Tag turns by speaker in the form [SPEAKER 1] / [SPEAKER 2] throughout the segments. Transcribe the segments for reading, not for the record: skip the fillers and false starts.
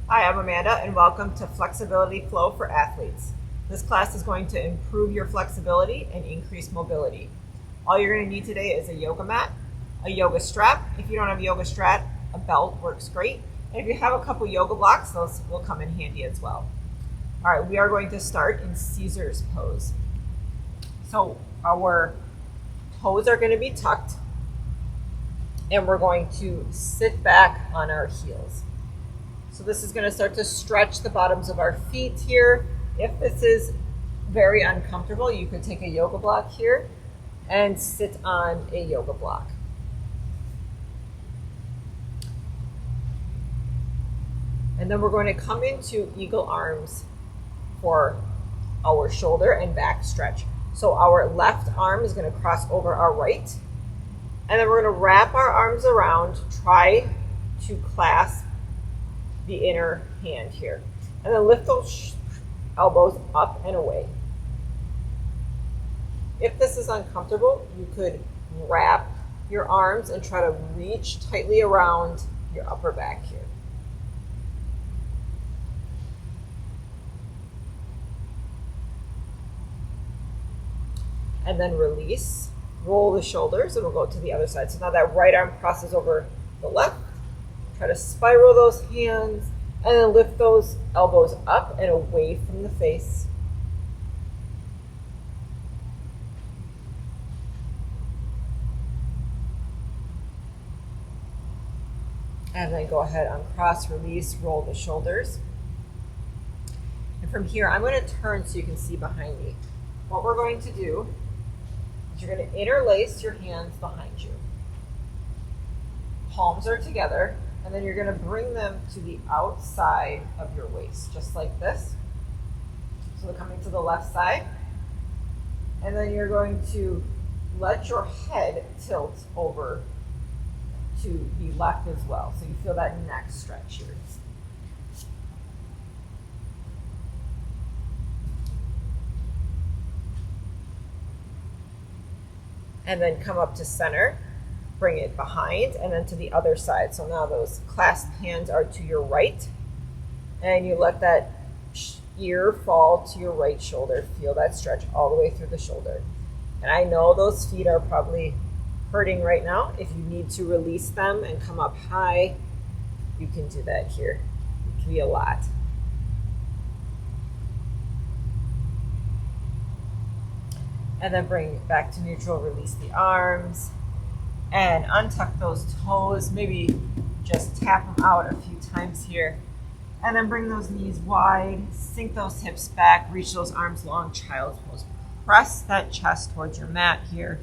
[SPEAKER 1] Hi, I'm Amanda, and welcome to Flexibility Flow for Athletes. This class is going to improve your flexibility and increase mobility. All you're going to need today is a yoga mat, a yoga strap. If you don't have a yoga strap, a belt works great. And if you have a couple yoga blocks, those will come in handy as well. All right, we are going to start in Caesar's pose. So our toes are going to be tucked, and we're going to sit back on our heels. So this is going to start to stretch the bottoms of our feet here. If this is very uncomfortable, you could take a yoga block here and sit on a yoga block. And then we're going to come into eagle arms for our shoulder and back stretch. So our left arm is going to cross over our right. And then we're going to wrap our arms around, try to clasp the inner hand here. And then lift those elbows up and away. If this is uncomfortable, you could wrap your arms and try to reach tightly around your upper back here. And then release, roll the shoulders, and we'll go to the other side. So now that right arm crosses over the left. Try to spiral those hands and then lift those elbows up and away from the face. And then go ahead, uncross, release, roll the shoulders. And from here, I'm going to turn so you can see behind me. What we're going to do is you're going to interlace your hands behind you. Palms are together. And then you're going to bring them to the outside of your waist, just like this. So they're coming to the left side. And then you're going to let your head tilt over to the left as well. So you feel that neck stretch here. And then come up to center. Bring it behind and then to the other side. So now those clasped hands are to your right, and you let that ear fall to your right shoulder. Feel that stretch all the way through the shoulder. And I know those feet are probably hurting right now. If you need to release them and come up high, you can do that here. It can be a lot. And then bring it back to neutral, release the arms. And untuck those toes, maybe just tap them out a few times here. And then bring those knees wide, sink those hips back, reach those arms long, child's pose. Press that chest towards your mat here.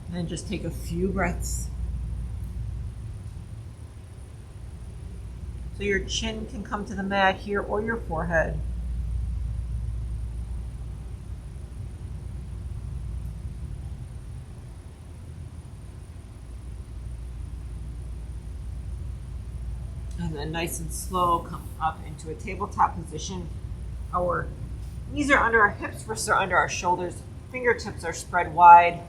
[SPEAKER 1] And then just take a few breaths. So your chin can come to the mat here or your forehead. And then nice and slow, come up into a tabletop position. Our knees are under our hips, wrists are under our shoulders, fingertips are spread wide.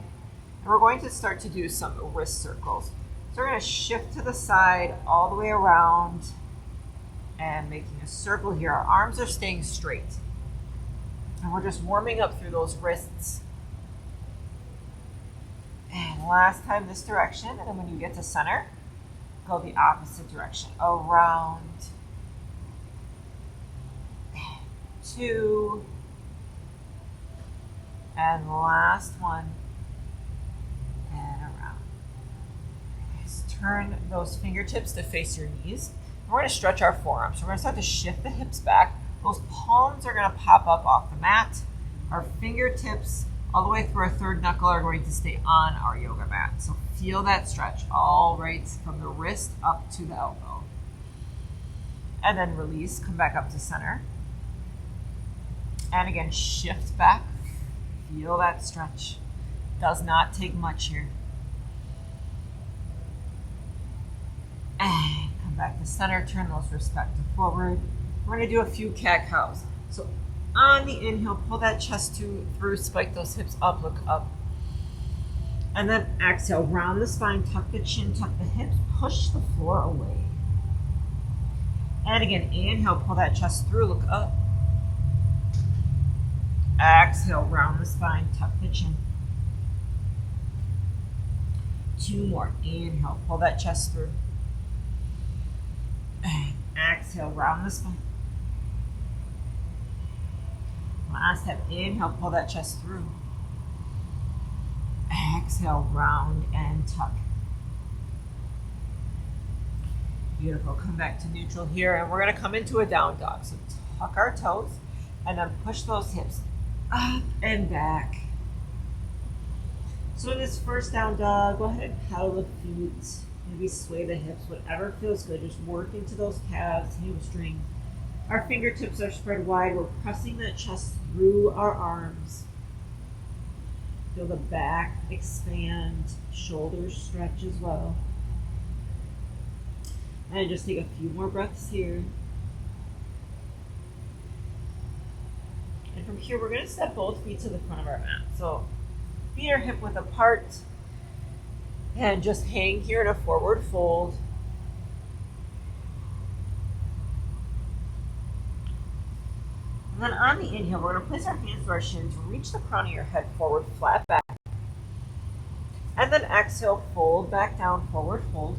[SPEAKER 1] And we're going to start to do some wrist circles. So we're going to shift to the side all the way around and making a circle here. Our arms are staying straight. And we're just warming up through those wrists. And last time this direction, and then when you get to center, go the opposite direction, around, two, and last one, and around. Just turn those fingertips to face your knees. We're going to stretch our forearms. So we're going to start to shift the hips back. Those palms are going to pop up off the mat. Our fingertips all the way through our third knuckle are going to stay on our yoga mat. So feel that stretch all right from the wrist up to the elbow. And then release, come back up to center. And again, shift back. Feel that stretch. Does not take much here. And come back to center, turn those wrists back to forward. We're going to do a few cat-cows. So on the inhale, pull that chest through, spike those hips up, look up. And then exhale, round the spine, tuck the chin, tuck the hips, push the floor away. And again, inhale, pull that chest through, look up. Exhale, round the spine, tuck the chin. 2 more. Inhale, pull that chest through. Exhale, round the spine. Last step. Inhale, pull that chest through. Exhale, round and tuck. Beautiful. Come back to neutral here, and we're going to come into a down dog. So tuck our toes, and then push those hips up and back. So in this first down dog, go ahead and paddle the feet, maybe sway the hips, whatever feels good. Just work into those calves, hamstrings. Our fingertips are spread wide. We're pressing that chest through our arms. Feel the back expand, shoulders stretch as well. And just take a few more breaths here. And from here, we're going to step both feet to the front of our mat. So feet are hip width apart. And just hang here in a forward fold. And then on the inhale, we're going to place our hands to our shins, reach the crown of your head forward, flat back. And then exhale, fold back down, forward fold.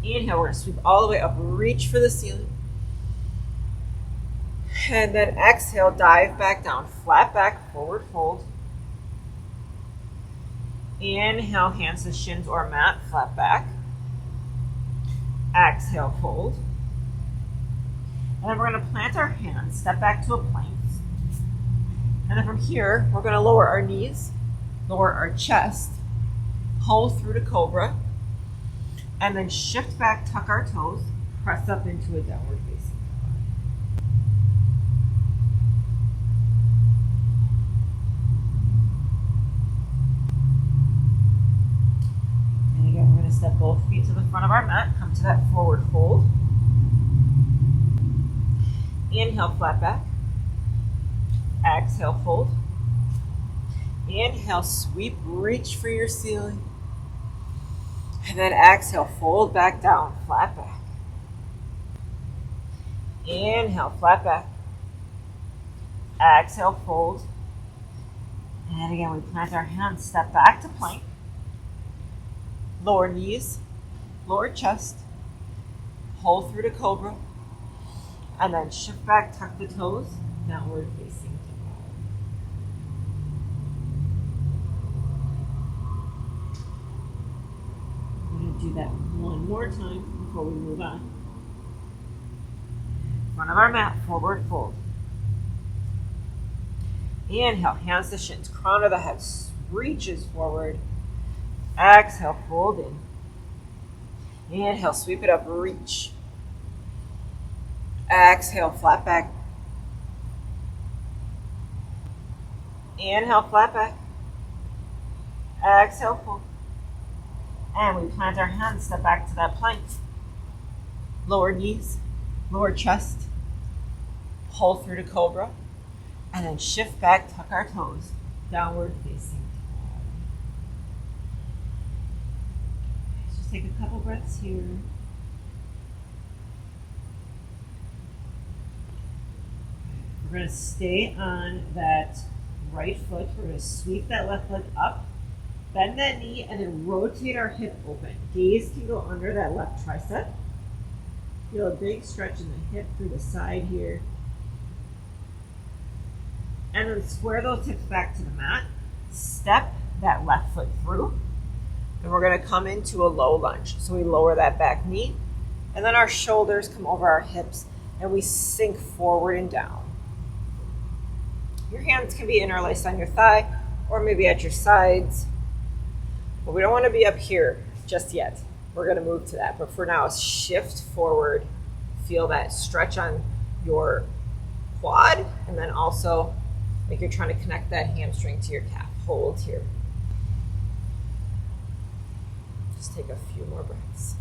[SPEAKER 1] Inhale, we're going to sweep all the way up, reach for the ceiling. And then exhale, dive back down, flat back, forward fold. Inhale, hands to shins or mat, flat back. Exhale, fold. And then we're going to plant our hands, step back to a plank. And then from here, we're going to lower our knees, lower our chest, pull through to cobra, and then shift back, tuck our toes, press up into a downward facing dog. And again, we're going to step both feet to the front of our mat, come to that forward fold. Inhale, flat back. Exhale, fold. Inhale, sweep, reach for your ceiling. And then exhale, fold back down, flat back. Inhale, flat back. Exhale, fold. And again, we plant our hands, step back to plank. Lower knees, lower chest. Pull through to cobra. And then shift back, tuck the toes, downward facing dog. We're going to do that one more time before we move on. Front of our mat, forward fold. Inhale, hands to shins, crown of the head reaches forward. Exhale, fold in. Inhale, sweep it up, reach. Exhale, flat back. Inhale, flat back. Exhale, fold. And we plant our hands, step back to that plank. Lower knees, lower chest. Pull through to cobra. And then shift back, tuck our toes. Downward facing dog. Let's just take a couple breaths here. We're going to stay on that right foot. We're going to sweep that left leg up, bend that knee, and then rotate our hip open. Gaze can go under that left tricep. Feel a big stretch in the hip through the side here. And then square those hips back to the mat. Step that left foot through. And we're going to come into a low lunge. So we lower that back knee, and then our shoulders come over our hips, and we sink forward and down. Your hands can be interlaced on your thigh or maybe at your sides, but we don't want to be up here just yet. We're going to move to that, but for now, shift forward. Feel that stretch on your quad, and then also like you're trying to connect that hamstring to your calf. Hold here. Just take a few more breaths.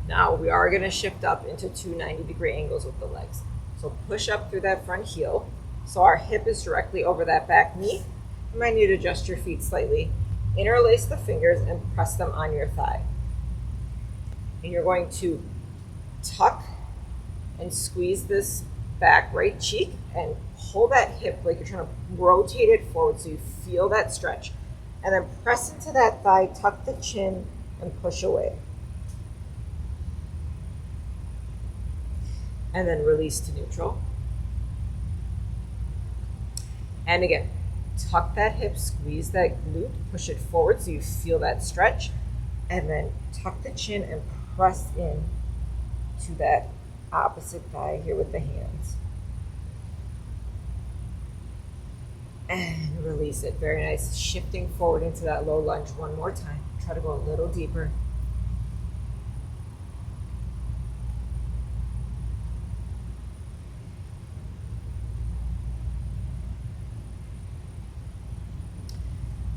[SPEAKER 1] Now we are going to shift up into two 90-degree angles with the legs. So push up through that front heel. So our hip is directly over that back knee. You might need to adjust your feet slightly. Interlace the fingers and press them on your thigh. And you're going to tuck and squeeze this back right cheek and pull that hip like you're trying to rotate it forward so you feel that stretch. And then press into that thigh, tuck the chin, and push away. And then release to neutral. And again, tuck that hip, squeeze that glute, push it forward so you feel that stretch. And then tuck the chin and press in to that opposite thigh here with the hands. And release it. Very nice. Shifting forward into that low lunge one more time. Try to go a little deeper.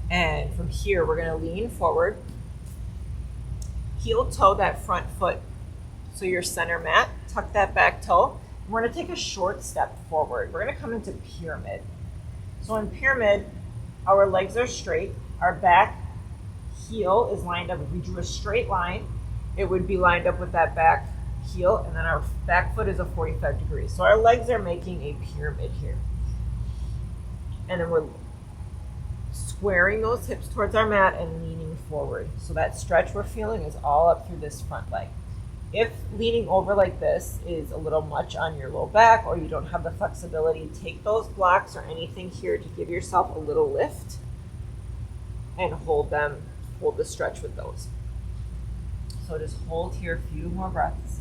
[SPEAKER 1] And from here, we're going to lean forward. Heel toe that front foot. So your center mat, tuck that back toe. We're going to take a short step forward. We're going to come into pyramid. So in pyramid, our legs are straight. Our back heel is lined up. If we drew a straight line, it would be lined up with that back heel, and then our back foot is a 45 degrees. So our legs are making a pyramid here. And then we're squaring those hips towards our mat and leaning forward. So that stretch we're feeling is all up through this front leg. If leaning over like this is a little much on your low back or you don't have the flexibility, take those blocks or anything here to give yourself a little lift and hold the stretch with those. So just hold here a few more breaths.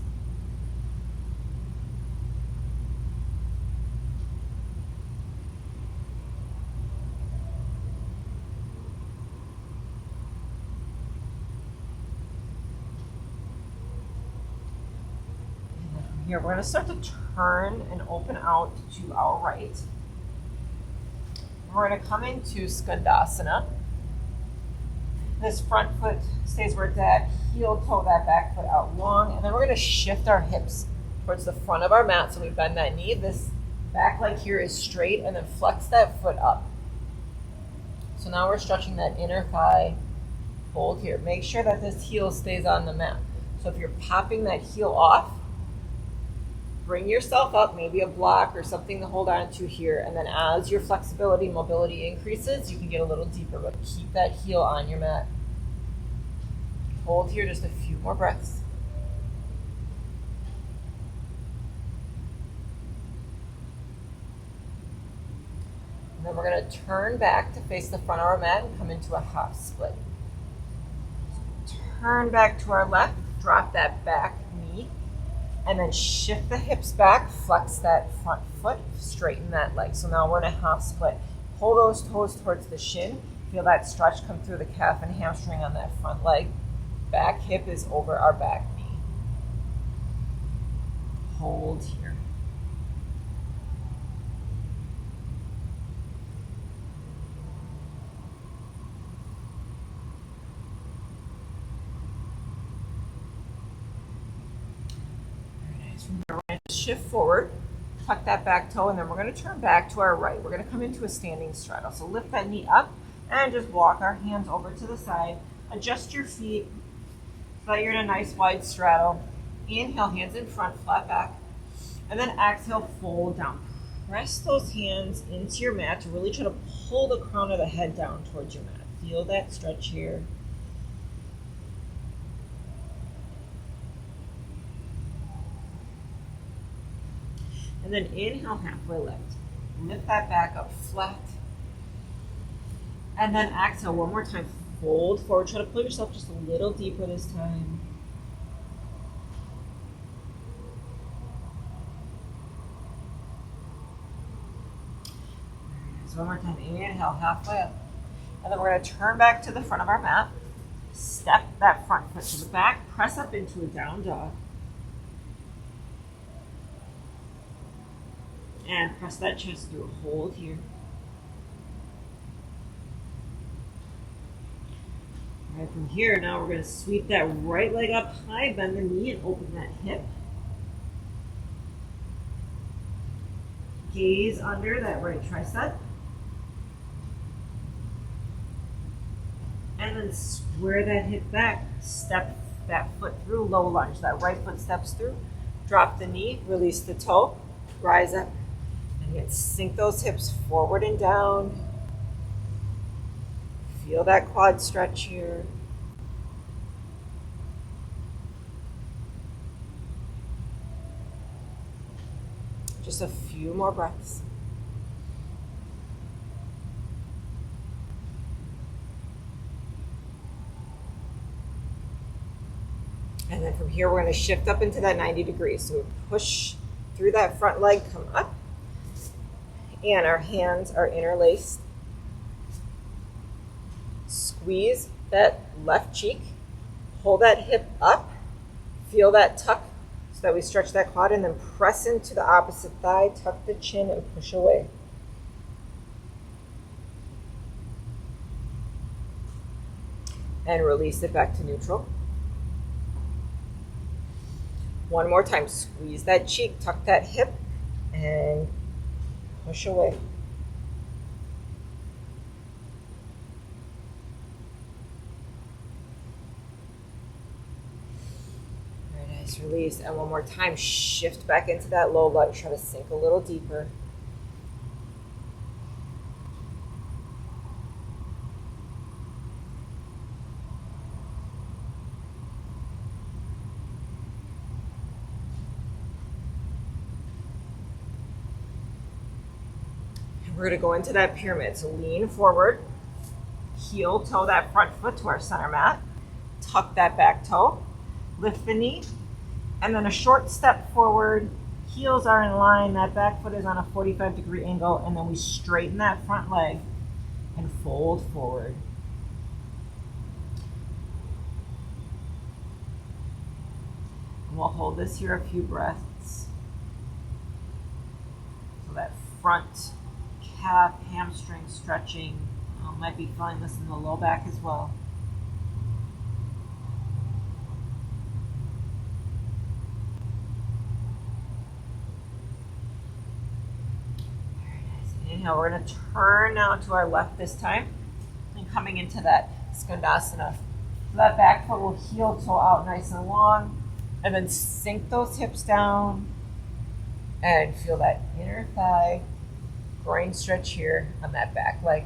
[SPEAKER 1] Here, we're going to start to turn and open out to our right. We're going to come into Skandasana. This front foot stays where it's at, heel toe that back foot out long, and then we're going to shift our hips towards the front of our mat so we bend that knee. This back leg here is straight, and then flex that foot up. So now we're stretching that inner thigh. Hold here. Make sure that this heel stays on the mat. So if you're popping that heel off, bring yourself up, maybe a block or something to hold on to here, and then as your flexibility, mobility increases, you can get a little deeper, but keep that heel on your mat. Hold here just a few more breaths. And then we're going to turn back to face the front of our mat and come into a half split. Turn back to our left, drop that back knee, and then shift the hips back, flex that front foot, straighten that leg. So now we're in a half split. Pull those toes towards the shin. Feel that stretch come through the calf and hamstring on that front leg. Back hip is over our back knee. Hold here. We're going to shift forward, tuck that back toe, and then we're going to turn back to our right. We're going to come into a standing straddle. So lift that knee up and just walk our hands over to the side. Adjust your feet so that you're in a nice wide straddle. Inhale, hands in front, flat back. And then exhale, fold down. Press those hands into your mat to really try to pull the crown of the head down towards your mat. Feel that stretch here. And then inhale, halfway lift. Lift that back up flat. And then exhale one more time. Fold forward. Try to pull yourself just a little deeper this time. So one more time. Inhale, halfway up. And then we're going to turn back to the front of our mat. Step that front foot to the back. Press up into a down dog. And press that chest through. Hold here. All right, from here, now we're going to sweep that right leg up high, bend the knee, and open that hip. Gaze under that right tricep. And then square that hip back, step that foot through, low lunge. That right foot steps through, drop the knee, release the toe, rise up, and again, sink those hips forward and down. Feel that quad stretch here. Just a few more breaths. And then from here, we're going to shift up into that 90 degrees. So we push through that front leg, come up, and our hands are interlaced. Squeeze that left cheek, hold that hip up, feel that tuck so that we stretch that quad, and then press into the opposite thigh, tuck the chin, and push away. And release it back to neutral. One more time, squeeze that cheek, tuck that hip, and push away. Very nice, release. And one more time, shift back into that low lunge, try to sink a little deeper. We're going to go into that pyramid. So lean forward, heel toe that front foot to our center mat, tuck that back toe, lift the knee, and then a short step forward. Heels are in line, that back foot is on a 45-degree angle, and then we straighten that front leg and fold forward. And we'll hold this here a few breaths. So that front calf, hamstring stretching. Might be feeling this in the low back as well. Very nice. Inhale, we're going to turn now to our left this time. And coming into that Skandasana. So that back foot will heel toe out nice and long. And then sink those hips down. And feel that inner thigh. Groin stretch here on that back leg.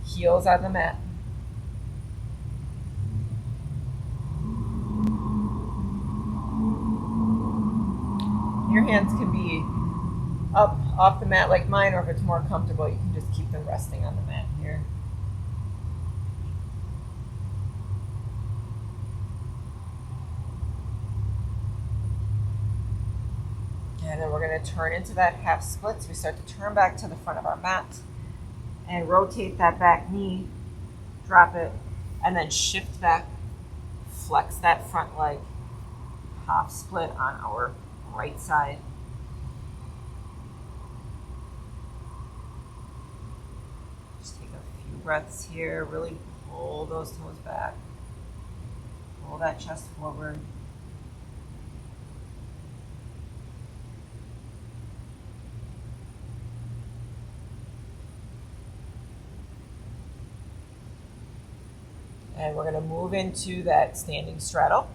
[SPEAKER 1] Heels on the mat. Your hands can be up off the mat like mine, or if it's more comfortable, you can just keep them resting on the mat here. And then we're going to turn into that half split. So we start to turn back to the front of our mat and rotate that back knee, drop it, and then shift back, flex that front leg, half split on our right side. Just take a few breaths here, really pull those toes back, pull that chest forward. And we're going to move into that standing straddle.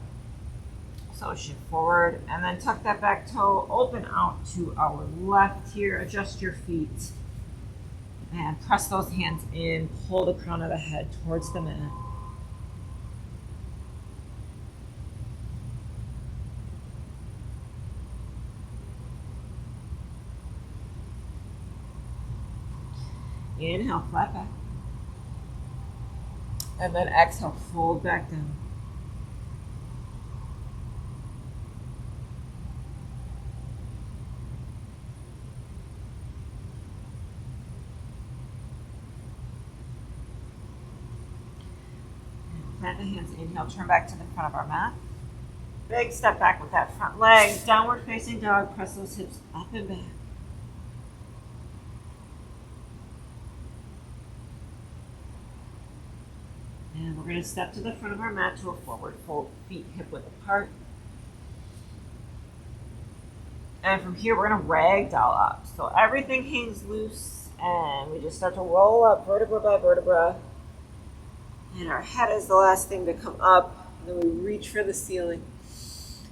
[SPEAKER 1] So shift forward and then tuck that back toe, open out to our left here, adjust your feet, and press those hands in, pull the crown of the head towards the mat. Inhale, flat back. And then exhale, fold back down. And plant the hands, inhale, turn back to the front of our mat. Big step back with that front leg. Downward facing dog, press those hips up and back. And we're going to step to the front of our mat to a forward fold, feet hip width apart. And from here, we're going to ragdoll up. So everything hangs loose, and we just start to roll up vertebra by vertebra. And our head is the last thing to come up. And then we reach for the ceiling.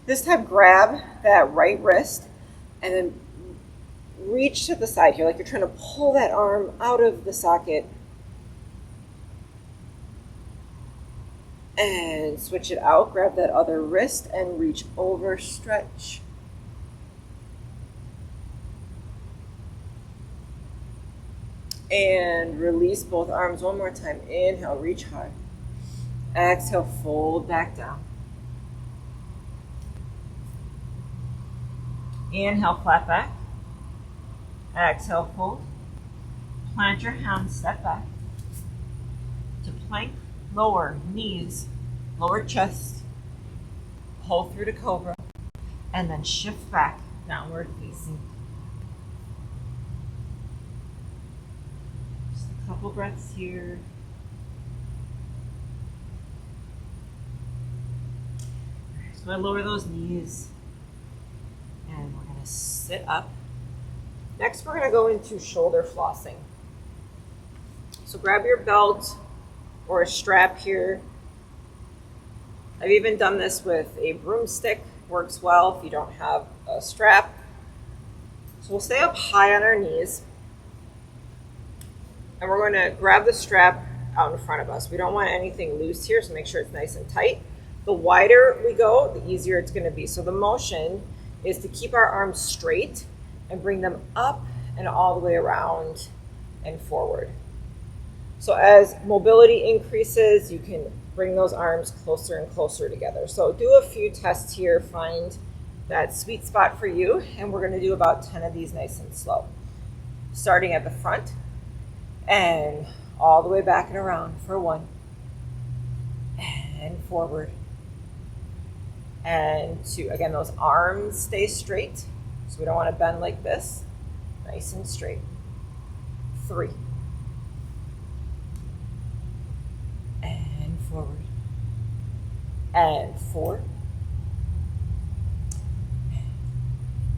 [SPEAKER 1] This time, grab that right wrist and then reach to the side here, like you're trying to pull that arm out of the socket. And switch it out. Grab that other wrist and reach over, stretch. And release both arms one more time. Inhale, reach high. Exhale, fold back down. Inhale, flat back. Exhale, fold. Plant your hands, step back. To plank, lower knees, lower chest. Pull through to cobra. And then shift back, downward facing. Just a couple breaths here. So I'm going to lower those knees. And we're going to sit up. Next, we're going to go into shoulder flossing. So grab your belt or a strap here. I've even done this with a broomstick. Works well if you don't have a strap. So we'll stay up high on our knees. And we're going to grab the strap out in front of us. We don't want anything loose here, so make sure it's nice and tight. The wider we go, the easier it's going to be. So the motion is to keep our arms straight and bring them up and all the way around and forward. So as mobility increases, you can bring those arms closer and closer together. So do a few tests here, find that sweet spot for you, and we're going to do about 10 of these nice and slow. Starting at the front and all the way back and around for 1 and forward. And 2, again, those arms stay straight, so we don't want to bend like this. Nice and straight. 3. And forward. And 4.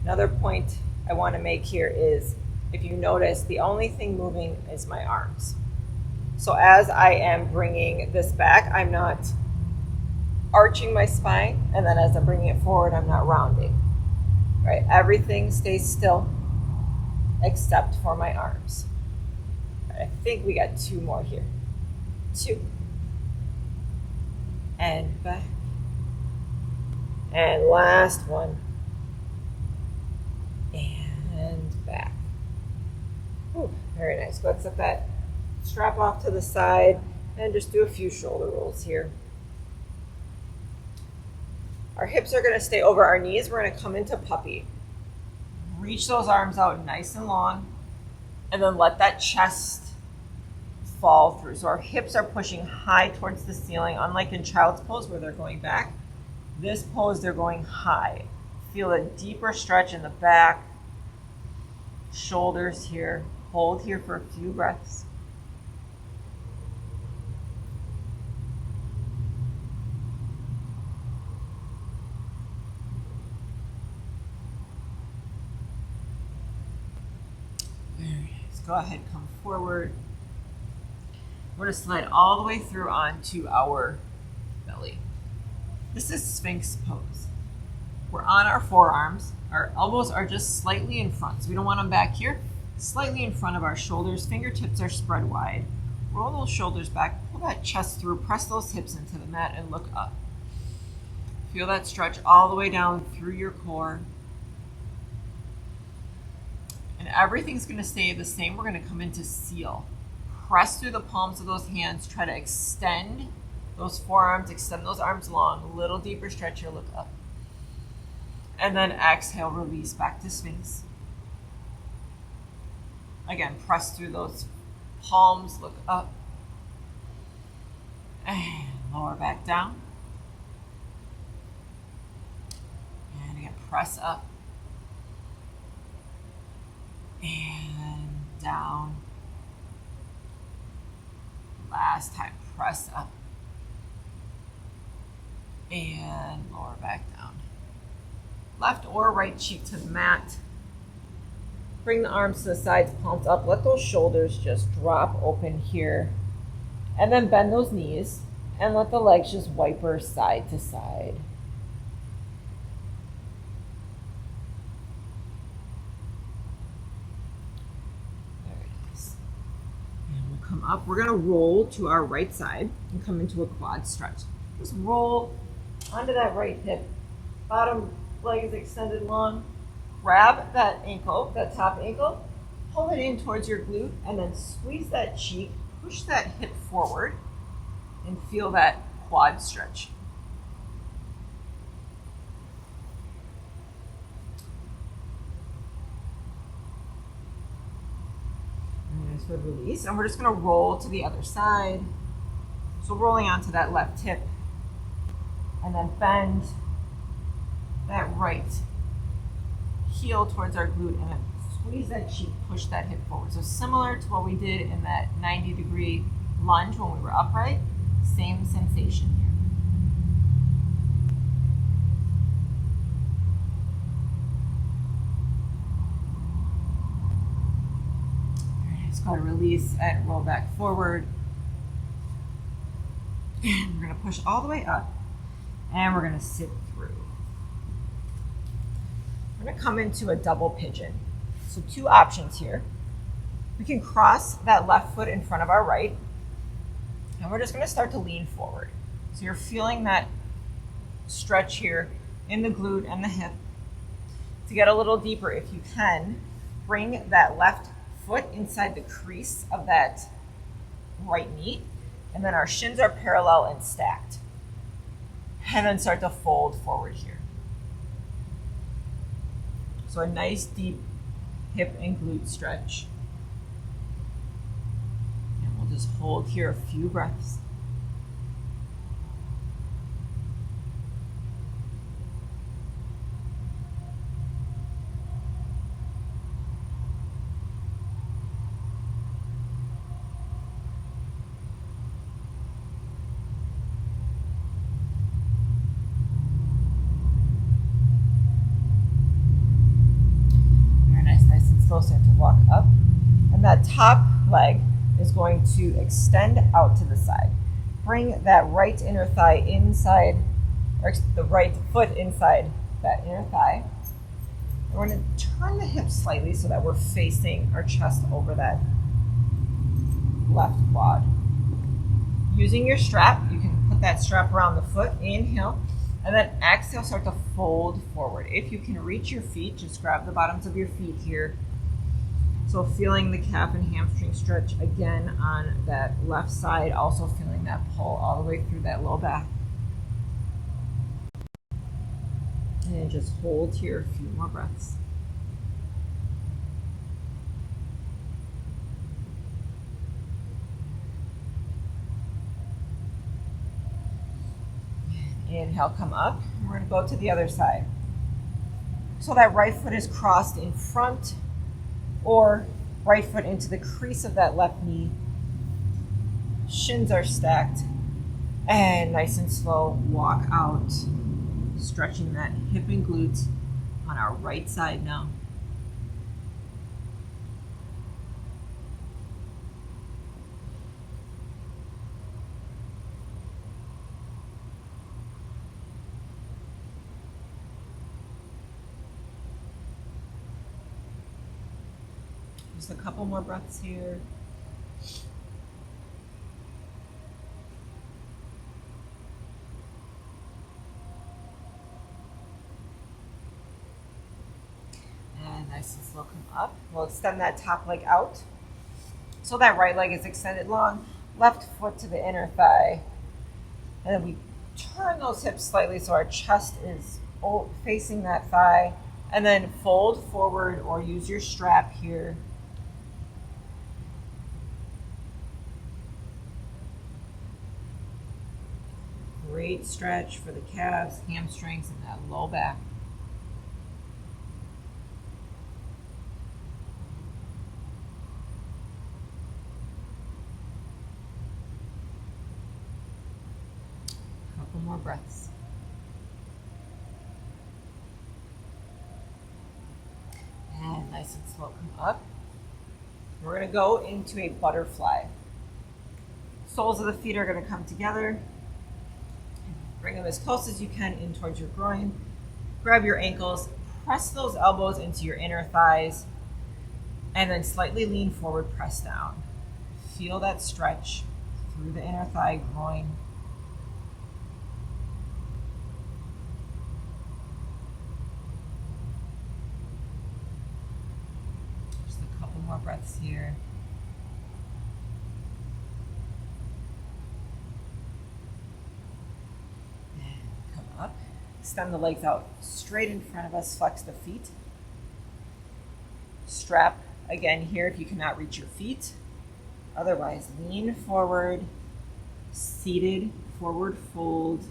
[SPEAKER 1] Another point I want to make here is, if you notice, the only thing moving is my arms. So as I am bringing this back, I'm not arching my spine, and then as I'm bringing it forward, I'm not rounding. Right? Everything stays still except for my arms. I think we got 2 more here. 2. And back. And last one. And back. Ooh, very nice. Let's set that strap off to the side and just do a few shoulder rolls here. Our hips are going to stay over our knees. We're going to come into puppy. Reach those arms out nice and long, and then let that chest fall through. So our hips are pushing high towards the ceiling, unlike in child's pose where they're going back. This pose, they're going high. Feel a deeper stretch in the back, shoulders here. Hold here for a few breaths. Go ahead, come forward. We're going to slide all the way through onto our belly. This is Sphinx pose. We're on our forearms. Our elbows are just slightly in front, so we don't want them back here. Slightly in front of our shoulders. Fingertips are spread wide. Roll those shoulders back. Pull that chest through. Press those hips into the mat and look up. Feel that stretch all the way down through your core. And everything's going to stay the same. We're going to come into seal. Press through the palms of those hands. Try to extend those forearms, extend those arms long. A little deeper stretch here, look up. And then exhale, release back to Sphinx. Again, press through those palms, look up. And lower back down. And again, press up. And down. Last time, press up. And lower back down. Left or right cheek to the mat. Bring the arms to the sides, palms up. Let those shoulders just drop open here. And then bend those knees and let the legs just wiper side to side. There it is. And we'll come up. We're going to roll to our right side and come into a quad stretch. Just roll onto that right hip. Bottom leg is extended long. Grab that ankle, that top ankle, pull it in towards your glute, and then squeeze that cheek, push that hip forward, and feel that quad stretch. Nice good release. And we're just going to roll to the other side. So rolling onto that left hip, and then bend that right heel towards our glute, and then squeeze that cheek, push that hip forward. So similar to what we did in that 90-degree lunge when we were upright, same sensation here. Just go to release and roll back forward. And we're going to push all the way up, and we're going to sit through. We're going to come into a double pigeon. So 2 options here. We can cross that left foot in front of our right, and we're just going to start to lean forward. So you're feeling that stretch here in the glute and the hip. To get a little deeper, if you can, bring that left foot inside the crease of that right knee, and then our shins are parallel and stacked. And then start to fold forward here. So a nice deep hip and glute stretch. And we'll just hold here a few breaths. Start to walk up, and that top leg is going to extend out to the side. Bring that right inner thigh inside, or the right foot inside that inner thigh. And we're going to turn the hips slightly so that we're facing our chest over that left quad. Using your strap, you can put that strap around the foot, inhale, and then exhale, start to fold forward. If you can reach your feet, just grab the bottoms of your feet here. So feeling the calf and hamstring stretch again on that left side, also feeling that pull all the way through that low back. And just hold here a few more breaths. Inhale, come up. We're going to go to the other side. So that right foot is crossed in front, or right foot into the crease of that left knee. Shins are stacked, and nice and slow, walk out, stretching that hip and glutes on our right side now. Just a couple more breaths here. And nice and slow, come up. We'll extend that top leg out. So that right leg is extended long, left foot to the inner thigh. And then we turn those hips slightly so our chest is facing that thigh. And then fold forward or use your strap here. Great stretch for the calves, hamstrings, and that low back. Couple more breaths. And nice and slow, come up. We're going to go into a butterfly. Soles of the feet are going to come together. Bring them as close as you can in towards your groin. Grab your ankles, press those elbows into your inner thighs, and then slightly lean forward, press down. Feel that stretch through the inner thigh, groin. Just a couple more breaths here. And come up. Extend the legs out straight in front of us, flex the feet. Strap again here if you cannot reach your feet. Otherwise, lean forward, seated, forward fold.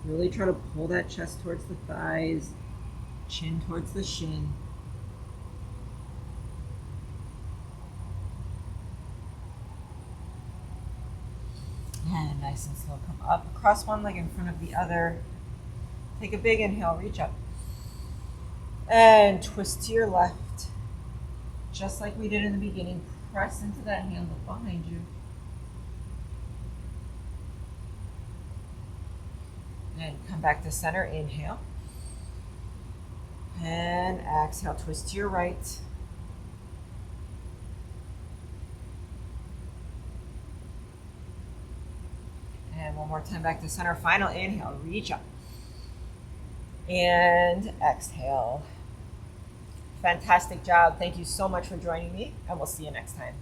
[SPEAKER 1] Really try to pull that chest towards the thighs, chin towards the shin. And nice and slow, come up. Cross one leg in front of the other. Take a big inhale, reach up. And twist to your left. Just like we did in the beginning, press into that handle behind you. And come back to center, inhale. And exhale, twist to your right. And one more time back to center, final inhale, reach up. And exhale. Fantastic job. Thank you so much for joining me, and we'll see you next time.